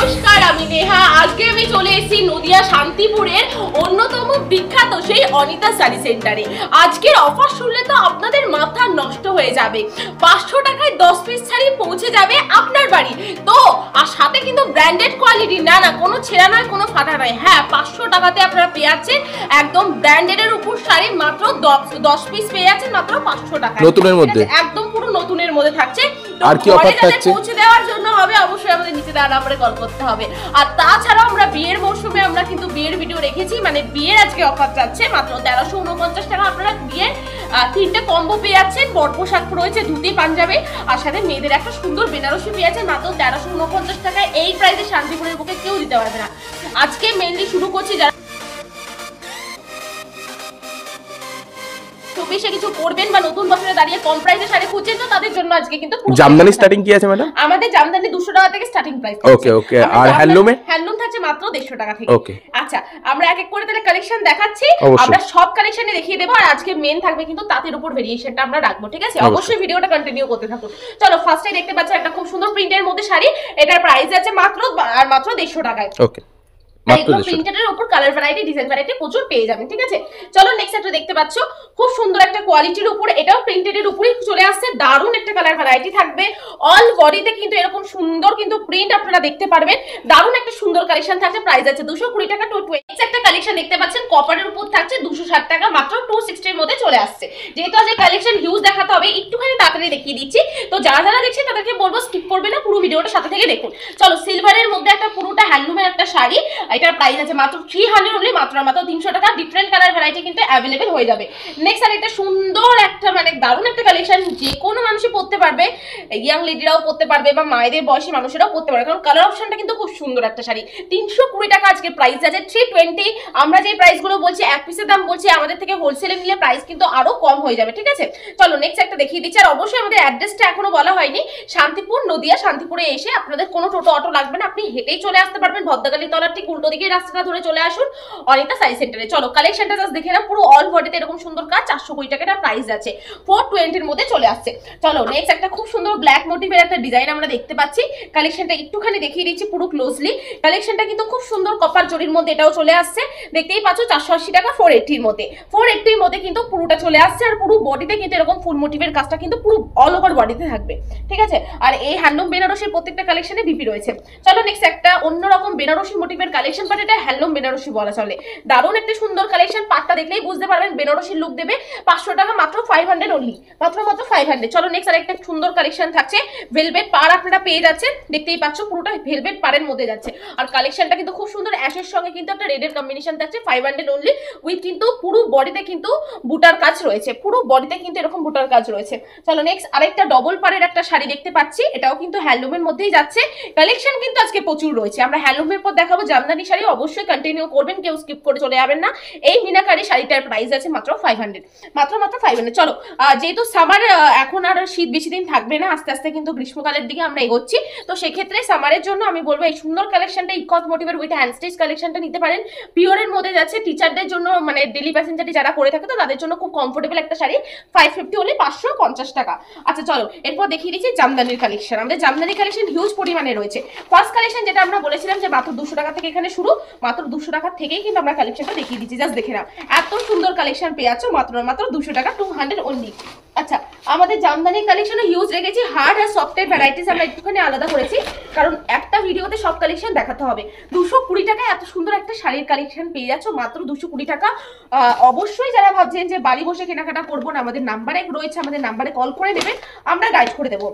নমস্কার, আমি নেহা। আজকে আমি চলে এসেছি নদিয়া শান্তিপুরের অন্যতম বিখ্যাত সেই অনিতা শাড়ি সেন্টারে। আজকের অফার শুনলে তো আপনাদের মাথা নষ্ট হয়ে যাবে। 500 টাকায় 10 পিস শাড়ি পৌঁছে যাবে আপনার বাড়ি। তো আর সাথে কিন্তু ব্র্যান্ডেড কোয়ালিটি, না কোনো ছেঁড়া নয়, কোনো ফাটা নয়। হ্যাঁ, 500 টাকাতে আপনারা পেয়ে যাচ্ছেন একদম ব্র্যান্ডেডের উপর শাড়ি, মাত্র 10 পিস পেয়ে যাচ্ছেন মাত্র 500 টাকায়, নতুনের মধ্যে, একদম পুরো নতুনের মধ্যে থাকছে। আর কি অফার থাকছে পৌঁছে দেওয়ার জন্য হবে অবশ্যই আমাদের নিচে দেওয়া নম্বরে কল করতে হবে। আর তাছাড়াও আমরা বিয়ের মৌসুমে আমরা কিন্তু বিয়ের ভিডিও রেখেছি, মানে বিয়ের আজকে অফার যাচ্ছে মাত্র 1349 টাকা। আপনারা বিয়ের 3টে কম্বো পেয়ে যাচ্ছেন, বড় পোশাক রয়েছে, ধুতি পাঞ্জাবি, আর সাথে মেয়েদের একটা সুন্দর বেনারসি পেয়ে যাচ্ছেন মাত্র 1349 টাকায়। এই প্রাইসে শান্তিপুরের বুকে কেউ দিতে পারবে না। আজকে মেইনলি শুরু করছি যারা কিছু করবেন বা নতুন বছরে দাঁড়িয়ে কম প্রাইসে শাড়ি খুঁজছেন, তো তাদের জন্য আজকে কিন্তু জামদানি স্টার্টিং কি আছে ম্যাডাম? আমাদের জামদানি 200 টাকা থেকে স্টার্টিং প্রাইস। ওকে ওকে। আর হ্যান্ডলুম থাকছে মাত্র 150 টাকা থেকে। ওকে, আচ্ছা, আমরা এক এক করে তাহলে কালেকশন দেখাচ্ছি। আমরা সব কালেকশনে দেখিয়ে দেবো, আর আজকে মেন থাকবে কিন্তু তাঁতের উপর ভেরিয়েশনটা আমরা রাখবো, ঠিক আছে? অবশ্যই ভিডিওটা কন্টিনিউ করতে থাকুন। চলো, ফার্স্টে দেখতে পাচ্ছেন একটা খুব সুন্দর প্রিন্টের মধ্যে শাড়ি। এটার প্রাইস আছে মাত্র 150 টাকায়। ওকে, প্রিন্টেডের উপর কালার ভ্যারাইটি, ডিজাইন ভ্যারাইটি প্রচুর পেয়ে যাবেন, ঠিক আছে? চলো নেক্সট একটা দেখতে পাচ্ছ খুব সুন্দর একটা কোয়ালিটির উপর, এটাও প্রিন্টেডের উপরেই চলে আসছে। দারুণ একটা কালার ভ্যারাইটি থাকবে। অল বডিতে কিন্তু এরকম সুন্দর কিন্তু প্রিন্ট আপনারা দেখতে পারবেন। দারুণ একটা সুন্দর কালেকশন থাকছে। প্রাইস আছে 220 টাকা টু 20। একটা কালেকশন দেখতে পাচ্ছেন কপারের উপর থাকছে 260 টাকা, মাত্র 260 এর মধ্যে চলে আসছে। যেহেতু আজকে কালেকশন হিউজ দেখাতে হবে, একটুখানি তাড়াতাড়ি দেখিয়ে দিচ্ছি। তো যারা দেখছেন তাদেরকে বলবো স্কিপ করবে না, পুরো ভিডিওটা সাথে থেকে দেখুন। চলো, সিলভারের মধ্যে একটা পুরোটা হ্যান্ডলুমের একটা শাড়ি। এটার প্রাইস আছে মাত্র 300 অনলি, মাত্র 300 টাকা। ডিফারেন্ট কালার ভ্যারাইটি কিন্তু অ্যাভেলেবেল হয়ে যাবে। নেক্সট আর একটা সুন্দর একটা মানে দারুণ একটা কালেকশন, যে কোনো মানুষই পরতে পারবে, ইয়াং লেডিরাও পরতে পারবে বা মায়েদের বয়সী মানুষেরাও পরতে পারবে, কারণ কালার অপশনটা কিন্তু খুব সুন্দর একটা শাড়ি। 320 টাকা আজকে প্রাইস আছে। 320 আমরা যে প্রাইসগুলো বলছি, এক পিসের দাম বলছি, আমাদের থেকে হোলসেলে নিলে প্রাইস কিন্তু আরো কম হয়ে যাবে, ঠিক আছে? চলো নেক্সট একটা দেখিয়ে দিচ্ছি। আর অবশ্যই আমাদের অ্যাড্রেসটা এখনো বলা হয়নি, শান্তিপুর নদিয়া। শান্তিপুরে এসে আপনাদের কোনো টোটো অটো লাগবে না, আপনি হেঁটেই চলে আসতে পারবেন। ভদ্রকালী তলার ঠিক উল্টো দিকে রাস্তাটা ধরে চলে আসুন অনিতা শাড়ি সেন্টারে। চলো কালেকশনটা জাস্ট দেখে নাও। পুরো অল বডিতে এরকম সুন্দর কাজ, 420 টাকা এটা প্রাইস আছে। 420 এর মধ্যে চলে আসছে। চলো নেক্সট একটা খুব সুন্দর ব্ল্যাক মোটিভের একটা ডিজাইন আমরা দেখতে পাচ্ছি। কালেকশনটা একটুখানি দেখিয়ে দিচ্ছি পুরো ক্লোজলি। কালেকশনটা কিন্তু খুব সুন্দর কপার জরির মধ্যে এটাও চলে আসছে। দেখতেই পাচ্ছ 480 টাকা 480 এর মধ্যে। 480 এর মধ্যে কিন্তু পুরোটা চলে আসছে। আর পুরো বডিতে কিন্তু এরকম ফুল মোটিভের কাজটা কিন্তু পুরো অল ওভার বডিতে থাকবে, ঠিক আছে? আর এই হ্যান্ডলুম বেনারসির প্রত্যেকটা কালেকশনে ভিপি রয়েছে। চলো নেক্সট একটা অন্যরকম বেনারসি মোটিভের কালেকশন, বাট এটা হ্যান্ডলুম বেনারসি বলা চলে। দারুণ একটা সুন্দর কালেকশন, পাটটা দেখলেই বুঝতে পারবেন বেনারসির লুক দেবে। 500 টাকা, মাত্র 500 অনলি, মাত্র 500। চলো নেক্সট আরেকটা সুন্দর কালেকশন থাকছে। ভেলভেট পার আপনারা পেয়ে যাচ্ছেন, দেখতেই পাচ্ছ পুরোটা ভেলভেট পারের মধ্যে যাচ্ছে। আর কালেকশনটা কিন্তু খুব সুন্দর, অ্যাশের সঙ্গে কিন্তু একটা রেডের কম্বিনেশন থাকছে। 500 অনলি, উইথ কিন্তু পুরো বডিতে কিন্তু বুটার কাজ রয়েছে। পুরো বডিতে কিন্তু এরকম বুটার কাজ রয়েছে। চলো নেক্সট আরেকটা ডবল পারের একটা শাড়ি দেখতে পাচ্ছি। এটাও কিন্তু হ্যান্ডলুমের মধ্যেই যাচ্ছে। কালেকশন কিন্তু আজকে প্রচুর রয়েছে। আমরা হ্যান্ডলুমের পর দেখাবো জামদানি শাড়ি, অবশ্যই কন্টিনিউ করবেন, কেউ স্কিপ করে চলে যাবেন না। এই মিনাকারি শাড়িটার প্রাইস আছে মাত্র 500, মাত্র 500। চলো, যেহেতু সামার এখন আর শীত বেশি দিন থাকবে না, আস্তে আস্তে কিন্তু গ্রীষ্মকালের দিকে আমরা এগোচ্ছি। তো সেক্ষেত্রে সামারের জন্য আমি বলবো এই সুন্দর কালেকশনটা, ইকত মোটিভের উইথ হ্যান্ড স্টিচ কালেকশনটা নিতে পারেন। পিওরের মধ্যে যাচ্ছে, টিচারদের জন্য মানে ডেলি প্যাসেঞ্জারি যারা করে থাকে তো তাদের জন্য খুব কমফোর্টেবল একটা শাড়ি। 550 হলে 550 টাকা। আচ্ছা চলো, এরপর দেখিয়ে দিচ্ছি জামদানির কালেকশন। আমাদের জামদানি কালেকশন হিউজ পরিমাণে রয়েছে। ফার্স্ট কালেকশন যেটা আমরা বলেছিলাম যে মাত্র 200 টাকা থেকে এখানে শুরু, মাত্র 200 টাকা থেকেই কিন্তু আমরা কালেকশনটা দেখিয়ে দিচ্ছি। জাস্ট দেখে নাও, এত সুন্দর কালেকশন পেয়ে যাচ্ছ মাত্র 200 টাকা, 200 অনলি। আচ্ছা, আমাদের জামদানি কালেকশনে হিউজ রেখেছি। হার্ড আর সফটের ভ্যারাইটিস আমরা একটুখানি আলাদা করেছি, কারণ একটা ভিডিওতে সব কালেকশন দেখাতে হবে। 220 টাকায় এত সুন্দর একটা শাড়ির কালেকশন পেয়ে যাচ্ছ মাত্র 220 টাকা। অবশ্যই যারা ভাবছেন যে বাড়ি বসে কেনাকাটা করবো না, আমাদের নাম্বারে রয়েছে, আমাদের নাম্বারে কল করে নেবেন, আমরা গাইড করে দেবো।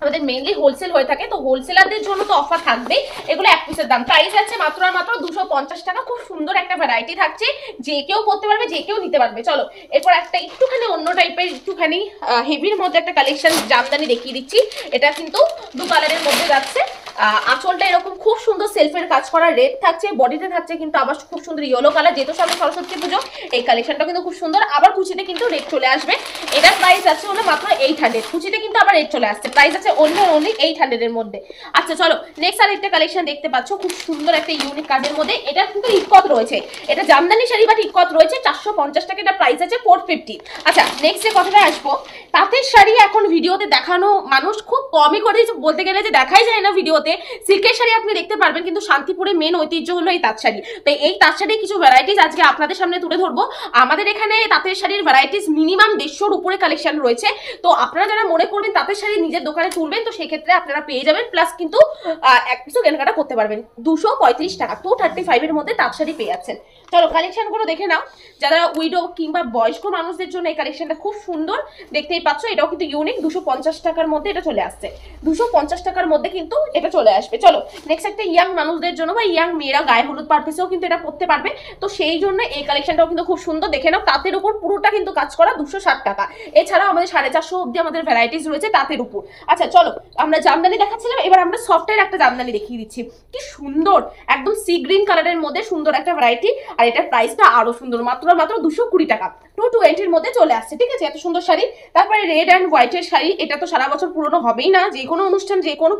আমাদের মেইনলি হোলসেল হয়ে থাকে, তো হোলসেলারদের জন্য তো অফার থাকবে। এগুলো এক পিসের দাম, প্রাইস আছে মাত্র 250 টাকা। খুব সুন্দর একটা ভ্যারাইটি থাকছে, যে কেউ পরতে পারবে, যে কেউ নিতে পারবে। চলো এরপর একটা একটুখানি অন্য টাইপের, একটুখানি হেভির মধ্যে একটা কালেকশন জামদানি দেখিয়ে দিচ্ছি। এটা কিন্তু দু কালারের মধ্যে যাচ্ছে। আঁচলটা এরকম খুব সুন্দর সেলফের কাজ করা রেড থাকছে, বডিতে থাকছে কিন্তু আবার খুব সুন্দর ইয়েলো কালার, যেহেতু সামনে সরস্বতী পুজো এই কালেকশনটা কিন্তু খুব সুন্দর। আবার কুচিতে কিন্তু রেড চলে আসবে। এটার প্রাইস আছে হলো মাত্র 800, কুচিতে কিন্তু আবার রেড চলে আসছে। প্রাইস আছে অনলি 800 এর মধ্যে। আচ্ছা চলো নেক্সট আর একটা কালেকশন দেখতে পাচ্ছ, খুব সুন্দর একটা ইউনিক কাজের মধ্যে। এটা কিন্তু ইকত রয়েছে, এটা জামদানি শাড়ি বাট ইকত রয়েছে। 450 টাকা, এটা প্রাইস আছে 450। আচ্ছা নেক্সট যে কথাটা আসবো, তাঁতের শাড়ি এখন ভিডিওতে দেখানো মানুষ খুব কমই করে, বলতে গেলে যে দেখাই যায় না ভিডিওতে। সিল্কের শাড়ি আপনি দেখতে দেখতে পারবেন, কিন্তু শান্তিপুরে মেন ঐতিহ্য হলো এই তাঁত শাড়ি। তো এই তাঁত শাড়ির কিছু ভ্যারাইটিস আজকে আপনাদের সামনে তুলে ধরবো। আমাদের এখানে তাঁতের শাড়ির ভ্যারাইটিস মিনিমাম 150-র উপরে কালেকশন রয়েছে। তো আপনারা যারা মনে করবেন তাঁতের শাড়ি নিজের দোকানে তুলবেন, তো সেক্ষেত্রে আপনারা পেয়ে যাবেন, প্লাস কিন্তু এক পিসও কেনাকাটা করতে পারবেন। 235 টাকা, 235 এর মধ্যে তাঁত শাড়ি পেয়ে যাচ্ছেন। চলো কালেকশন গুলো দেখে নাও। যারা উইডো কিংবা বয়স্ক মানুষদের জন্য এই কালেকশনটা খুব সুন্দর, দেখতেই পাচ্ছ। এটাও কিন্তু ইউনিক, 250 টাকার মধ্যে এটা চলে আসছে। 250 টাকার মধ্যে কিন্তু এটা চলে আসবে। চলো নেক্সট একটা ইয়াং মানুষদের জন্য বা ইয়াং মেয়েরা গায়ে হলুদ পারপাসেও কিন্তু এটা পরতে পারবে, তো সেই জন্য এই কালেকশনটাও কিন্তু খুব সুন্দর। দেখে নাও, তাঁতের উপর পুরোটা কিন্তু কাজ করা, 260 টাকা। এছাড়াও আমাদের 450 অব্দি আমাদের ভ্যারাইটিস রয়েছে তাঁতের উপর। আচ্ছা চলো, আমরা জামদানি দেখাচ্ছিলাম, এবার আমরা সফটের একটা জামদানি দেখিয়ে দিচ্ছি। কি সুন্দর, একদম সি গ্রিন কালারের মধ্যে সুন্দর একটা ভ্যারাইটি, আর এটার প্রাইসটা আরো সুন্দর, মাত্র 220 টাকা, 220 এর মধ্যে চলে আসছে। ঠিক আছে, এত সুন্দর শাড়ি। তারপরে রেড অ্যান্ড হোয়াইটের শাড়ি, এটা তো সারা বছর পুরনো হবেই না, যে কোনো অনুষ্ঠান যে কোনো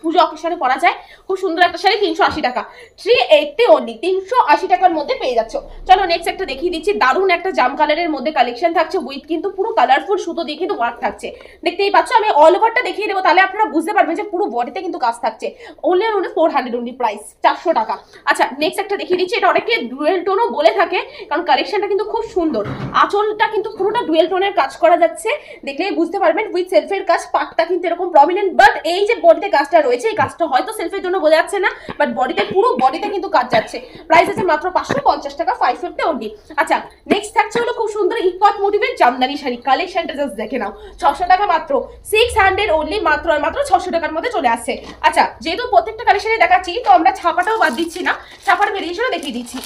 পুজো অকেশনে পরা যায়। খুব সুন্দর একটা শাড়ি, 380 টাকা, 380 অনলি, 380 টাকার মধ্যে পেয়ে যাচ্ছ। চলো নেক্সট একটা দেখিয়ে দিচ্ছি। দারুণ একটা জাম কালারের মধ্যে কালেকশন থাকছে, উইথ কিন্তু পুরো কালারফুল সুতো দিয়ে কিন্তু ওয়ার্ক থাকছে। দেখতেই পাচ্ছ, আমি অল ওভারটা দেখিয়ে দেবো, তাহলে আপনারা বুঝতে পারবেন যে পুরো বডিতে কিন্তু কাজ থাকছে। অনলি 400 অনলি, প্রাইস 400 টাকা। আচ্ছা নেক্সট একটা দেখিয়ে দিচ্ছি, এটা অনেকে ডুয়েল টোনও বলে থাকে, কারণ কালেকশনটা কিন্তু খুব সুন্দর। আঁচলটা কিন্তু পুরোটা ডুয়েল টোনের কাজ করা যাচ্ছে, দেখলেই বুঝতে পারবেন। উইথ সেলফের কাজ, পাটটা কিন্তু এরকম প্রমিনেন্ট, বাট এই যে বডিতে কাজটা রয়েছে, এই কাজটা হয়তো সেলফের জন্য বোঝা যাচ্ছে না, বাট বডিতে পুরো বডিতে কিন্তু কাজ যাচ্ছে। প্রাইস আছে মাত্র 550 টাকা, 550 অনলি। আচ্ছা নেক্সট থাকছে হলো খুব সুন্দর ইকত মোটিভের জামদানি শাড়ি। কালেকশনটা জাস্ট দেখে নাও, 600 টাকা মাত্র, 600 অনলি, মাত্র আর মাত্র 600 টাকার মধ্যে চলে আসছে। আচ্ছা যেহেতু প্রত্যেকটা কালেকশনে দেখাচ্ছি, তো আমরা ছাপাটাও বাদ দিচ্ছি না, ছাপার ভেরিয়েশনও দেখিয়ে দিচ্ছি।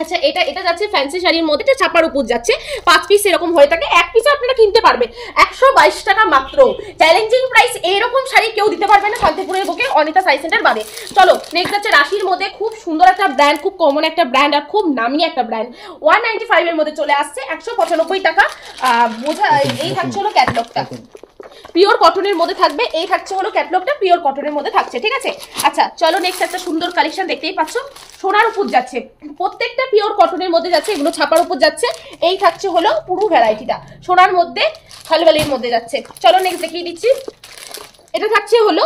আচ্ছা এটা যাচ্ছে ফ্যান্সি শাড়ির মধ্যে, এটা চাপার উপর যাচ্ছে, 5 পিস এরকম হয়ে থাকে, এক পিস আপনারা কিনতে পারবেন 122 টাকা মাত্র। চ্যালেঞ্জিং প্রাইস, এরকম শাড়ি কেউ দিতে পারবে না শান্তিপুরের বুকে, অনিতা সাই সেন্টার বাদে। চলো নেক্সট যাচ্ছে রাশির মধ্যে, খুব সুন্দর একটা ব্র্যান্ড, খুব কমন একটা ব্র্যান্ড, আর খুব নামি একটা ব্র্যান্ড। 195 এর মধ্যে চলে আসছে, 195 টাকা। বোঝা এই থাকছে হলো ক্যাটলগটা, পিওর কটনের মধ্যে থাকবে। এই থাকছে হলো ক্যাটলগটা, পিওর কটনের মধ্যে থাকছে। ঠিক আছে, আচ্ছা চলো নেক্সট একটা সুন্দর কালেকশন, দেখতেই পাচ্ছ সোনার উপর যাচ্ছে, প্রত্যেকটা পিওর কটনের মধ্যে যাচ্ছে, এগুলো ছাপার উপর যাচ্ছে। এই থাকছে হলো পুরো ভ্যারাইটিটা সোনার মধ্যে, খালবালির মধ্যে যাচ্ছে। চলো নেক্সট দেখিয়ে দিচ্ছি, এটা থাকছে হলো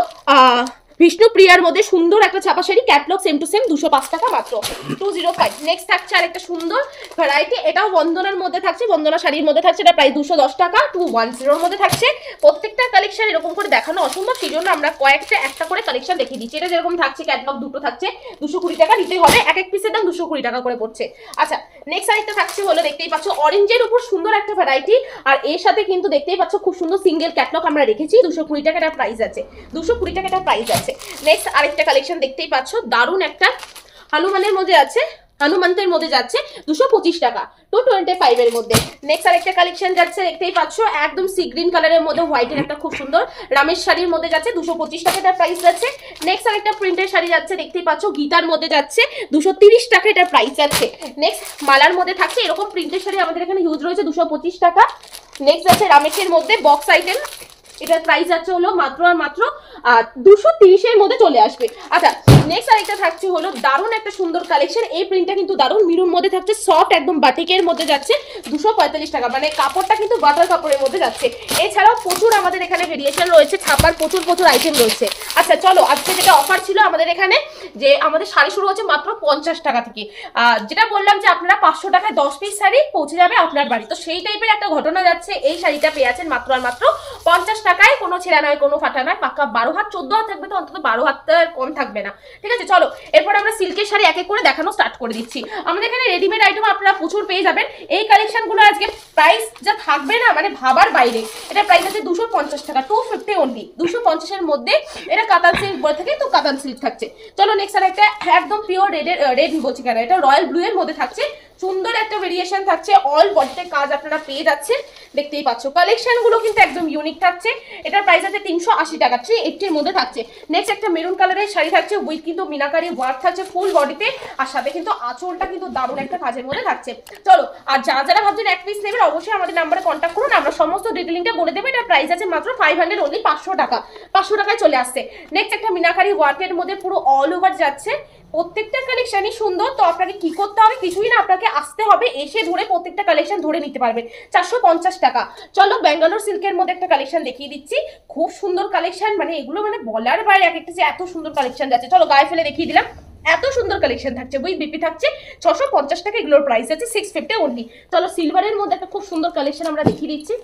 বিষ্ণুপ্রিয়ার মধ্যে সুন্দর একটা ছাপা sari, catalogue same to same, 205 টাকা মাত্র, 205। নেক্সট থাকছে আর একটা সুন্দর ভ্যারাইটি, এটাও বন্দনার মধ্যে থাকছে, বন্দনা শাড়ির মধ্যে থাকছে, এটা প্রায় 210 টাকা, 210 এর মধ্যে থাকছে। প্রত্যেকটা কালেকশন এরকম করে দেখানো অসম্ভব, সেই জন্য আমরা কয়েকটা একটা করে কালেকশন দেখিয়ে দিচ্ছি। এটা যেরকম থাকছে ক্যাটলগ দুটো থাকছে, 220 টাকা নিতে হবে, এক এক পিসের দাম 220 টাকা করে পড়ছে। আচ্ছা নেক্সট আরেকটা থাকছে হলো, দেখতেই পাচ্ছ অরেঞ্জের উপর সুন্দর একটা ভ্যারাইটি, আর এর সাথে কিন্তু দেখতেই পাচ্ছ খুব সুন্দর সিঙ্গেল ক্যাটলগ আমরা রেখেছি, 220 টাকা এটা প্রাইস আছে, 220 টাকা এটা প্রাইস আছে। নেক্সট আরেকটা কালেকশন দেখতেই পাচ্ছ, দারুণ একটা হনুমানের মধ্যে আছে, হনুমন্তের মধ্যে যাচ্ছে, 225 টাকা, 225 এর মধ্যে। নেক্সট আরেকটা কালেকশন যাচ্ছে, দেখতেই পাচ্ছ একদম সি গ্রিন কালারের মধ্যে হোয়াইটের একটা খুব সুন্দর রামের শাড়ির মধ্যে যাচ্ছে, 225 টাকা এটার প্রাইস যাচ্ছে। নেক্সট আরেকটা প্রিন্টের শাড়ি যাচ্ছে, দেখতেই পাচ্ছ গীতার মধ্যে যাচ্ছে, 230 টাকা এটার প্রাইস যাচ্ছে। নেক্সট মালার মধ্যে থাকছে, এরকম প্রিন্টের শাড়ি আমাদের এখানে ইউজ রয়েছে, 225 টাকা। নেক্সট আছে রামেশের মধ্যে বক্স আইটেম, এটার প্রাইস যাচ্ছে হলো মাত্র আর মাত্র 230 এর মধ্যে চলে আসবে। আচ্ছা নেক্সট আরেকটা থাকছে হলো দারুণ একটা সুন্দর কালেকশন, এই প্রিন্টটা কিন্তু দারুণ মিরুর মধ্যে থাকছে, সফট একদম বাটিকের মধ্যে যাচ্ছে, 245 টাকা, মানে কাপড়টা কিন্তু বাটার কাপড়ের মধ্যে যাচ্ছে। এছাড়াও প্রচুর আমাদের এখানে ভেরিয়েশন রয়েছে, ছাপার প্রচুর আইটেম রয়েছে। আচ্ছা চলো আজকে যেটা অফার ছিল আমাদের এখানে, যে আমাদের শাড়ি শুরু হচ্ছে মাত্র 50 টাকা থেকে, যেটা বললাম যে আপনারা 500 টাকায় 10 পিস শাড়ি পৌঁছে যাবে আপনার বাড়ি, তো সেই টাইপের একটা ঘটনা যাচ্ছে। এই শাড়িটা পেয়ে আছেন মাত্র আর মাত্র 50 টাকায়, কোনো ছেঁড়া নয়, কোনো ফাটা নয়, পাক্কা 12 হাত, 14 হাত থাকবে, তো অন্তত 12 হাত কম থাকবে না। ঠিক আছে, চলো এরপর আমরা সিল্কের শাড়ি এক এক করে দেখানো স্টার্ট করে দিচ্ছি। আমাদের এখানে রেডিমেড আইটেম আপনারা প্রচুর পেয়ে যাবেন। এই কালেকশনগুলো আজকে প্রাইস যা থাকবে না, মানে ভাবার বাইরে। এটা প্রাইস আছে 250 টাকা, 250 অনলি, 250 এর মধ্যে। এটা কাতান সিল্ক বলে থাকে, তো কাতান সিল্ক থাকছে। চলো নেক্সট আর একটা একদম পিওর রেড বলছি কেন, এটা রয়্যাল ব্লু এর মধ্যে থাকছে, সুন্দর একটা ভেরিয়েশন থাকছে, অল বডিতে কাজ আপনারা পেয়ে যাচ্ছেন, দেখতেই পাচ্ছ। কালেকশন গুলো কিন্তু একদম ইউনিক থাকছে। এটার প্রাইস আছে 380 টাকা, 380 এর মধ্যে থাকছে। নেক্সট একটা মেরুন কালারের শাড়ি থাকছে, উইথ কিন্তু মিনাকারি ওয়ার্ক থাকছে ফুল বডিতে, আর সাথে কিন্তু আঁচলটা কিন্তু দারুণ একটা কাজের মধ্যে থাকছে। চলো, আর যারা ভাবছেন এক পিস নেবেন, অবশ্যই আমাদের নাম্বারে কন্ট্যাক্ট করুন, আমরা সমস্ত ডিটেইলিংটা বলে দেবো। এটার প্রাইস আছে মাত্র 500 অনলি, 500 টাকা, 500 টাকায় চলে আসছে। নেক্সট একটা মিনাকারি ওয়ার্কের মধ্যে পুরো অল ওভার যাচ্ছে, প্রত্যেকটা কালেকশনই সুন্দর। তো আপনাকে কি করতে হবে, কিছুই না, আপনাকে আসতে হবে, এসে ধরে প্রত্যেকটা কালেকশন ধরে নিতে পারবেন। 450 টাকা। চলো ব্যাঙ্গালোর সিল্কের মধ্যে একটা কালেকশন দেখিয়ে দিচ্ছি, খুব সুন্দর কালেকশন, মানে এগুলো মানে বলার বাইরে, এক একটা যে এত সুন্দর কালেকশন যাচ্ছে। চলো গায়ে ফেলে দেখিয়ে দিলাম, এত সুন্দর কালেকশন থাকছে, উইথ বিপি থাকছে 650 টাকা, এগুলোর প্রাইস আছে 650 অনলি। চলো সিলভারের মধ্যে একটা খুব সুন্দর কালেকশন আমরা দেখিয়ে দিচ্ছি।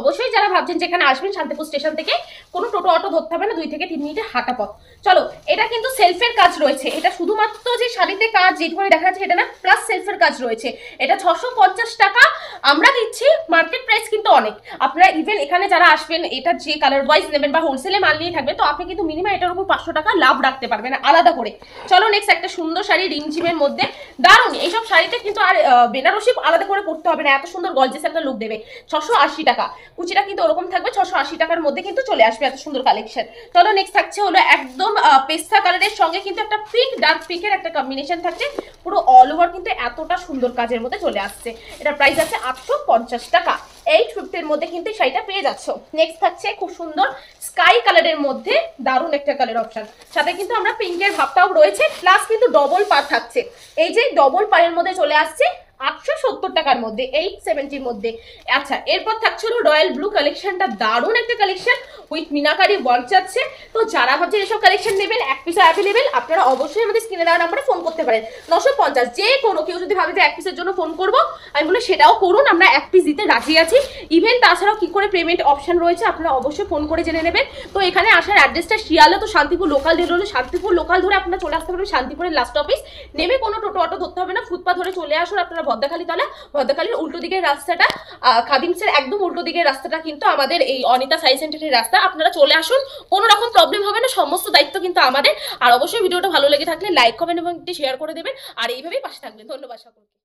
অবশ্যই যারা ভাবছেন যেখানে আসবেন শান্তিপুর স্টেশন থেকে কোনো টোটো অটো ধরতে হবে না, 2 থেকে 3 মিনিটের হাঁটা পথ। চলো এটা কিন্তু সেলফের কাজ রয়েছে, এটা শুধুমাত্র যে শাড়িতে কাজ যেটুকু দেখা যাচ্ছে এটা না, প্লাস সেলফের কাজ রয়েছে। এটা 650 টাকা আমরা দিচ্ছি, মার্কেট প্রাইস কিন্তু অনেক। আপনারা ইভেন এখানে যারা আসবেন, এটা যে কালার ওয়াইজ নেবেন বা হোলসেলে মাল নিয়ে থাকবেন, তো আপনি কিন্তু মিনিমাম এটার উপর 500 টাকা লাভ রাখতে পারবেন আলাদা করে। চলো নেক্সট একটা সুন্দর শাড়ি রিমঝিমের মধ্যে, দারুণ। এইসব শাড়িতে কিন্তু আর বেনারসি আলাদা করে পড়তে হবে না, এত সুন্দর গর্জিয়াস একটা লুক দেবে। 680 টাকা, কুচিটা কিন্তু ওরকম থাকবে, 680 টাকার মধ্যে কিন্তু চলে আসবে এত সুন্দর কালেকশন। চলো নেক্সট থাকছে হলো একদম পেস্তা কালারের সঙ্গে কিন্তু একটা পিঙ্ক, ডার্ক পিঙ্কের একটা কম্বিনেশন থাকছে, পুরো অল ওভার কিন্তু এতটা সুন্দর কাজের মধ্যে চলে আসছে। এটা প্রাইস আছে 850 টাকা। 850 এর মধ্যে কিন্তু শাড়িটা পেয়ে যাচ্ছ। নেক্সট থাকছে খুব সুন্দর স্কাই কালারের মধ্যে, দারুণ একটা কালার অপশন, সাথে কিন্তু আমরা পিঙ্কের ভাবটাও রয়েছে, প্লাস কিন্তু ডবল পার থাকছে। এই যে ডবল পারের মধ্যে চলে আসছে 870 টাকার মধ্যে, 870 মধ্যে। আচ্ছা এরপর থাকছে হলো রয়্যাল ব্লু কালেকশনটা, দারুণ একটা কালেকশন উইথ মিনাকারি ওয়ার্ক যাচ্ছে। তো যারা ভাবছেন এসব কালেকশন নেবেন, এক পিস অ্যাভেলেবেল, আপনারা অবশ্যই আমাদের স্ক্রিনে দেওয়া নাম্বারে ফোন করতে পারেন। 950, যে কোনো কেউ যদি ভাবে যে এক পিসের জন্য ফোন করবো, আমি বলে সেটাও করুন, আমরা এক পিস দিতে রাজি আছি। ইভেন তাছাড়াও কি করে পেমেন্ট অপশন রয়েছে আপনারা অবশ্যই ফোন করে জেনে নেবেন। তো এখানে আসার অ্যাড্রেসটা শিয়ালদা, তো শান্তিপুর লোকাল ধরে হলো, শান্তিপুর লোকাল ধরে আপনারা চলে আসতে পারবেন শান্তিপুরের লাস্ট অফিস, নেমে কোনো টোটো অটো ধরতে হবে না, ফুটপাথ ধরে চলে আসুন আপনারা ভদ্রখালী তলা। ভদ্রখালীর উল্টো দিকের রাস্তাটা, খাদিমসের একদম উল্টো দিকের রাস্তাটা কিন্তু আমাদের এই অনিতা সাই সেন্টারের রাস্তা, আপনারা চলে আসুন, কোনো রকম প্রবলেম হবে না, সমস্ত দায়িত্ব কিন্তু আমাদের। আর অবশ্যই ভিডিওটা ভালো লেগে থাকলে লাইক কমেন্ট এবং শেয়ার করে দেবেন, আর এইভাবেই পাশে থাকবেন। ধন্যবাদ সকলকে।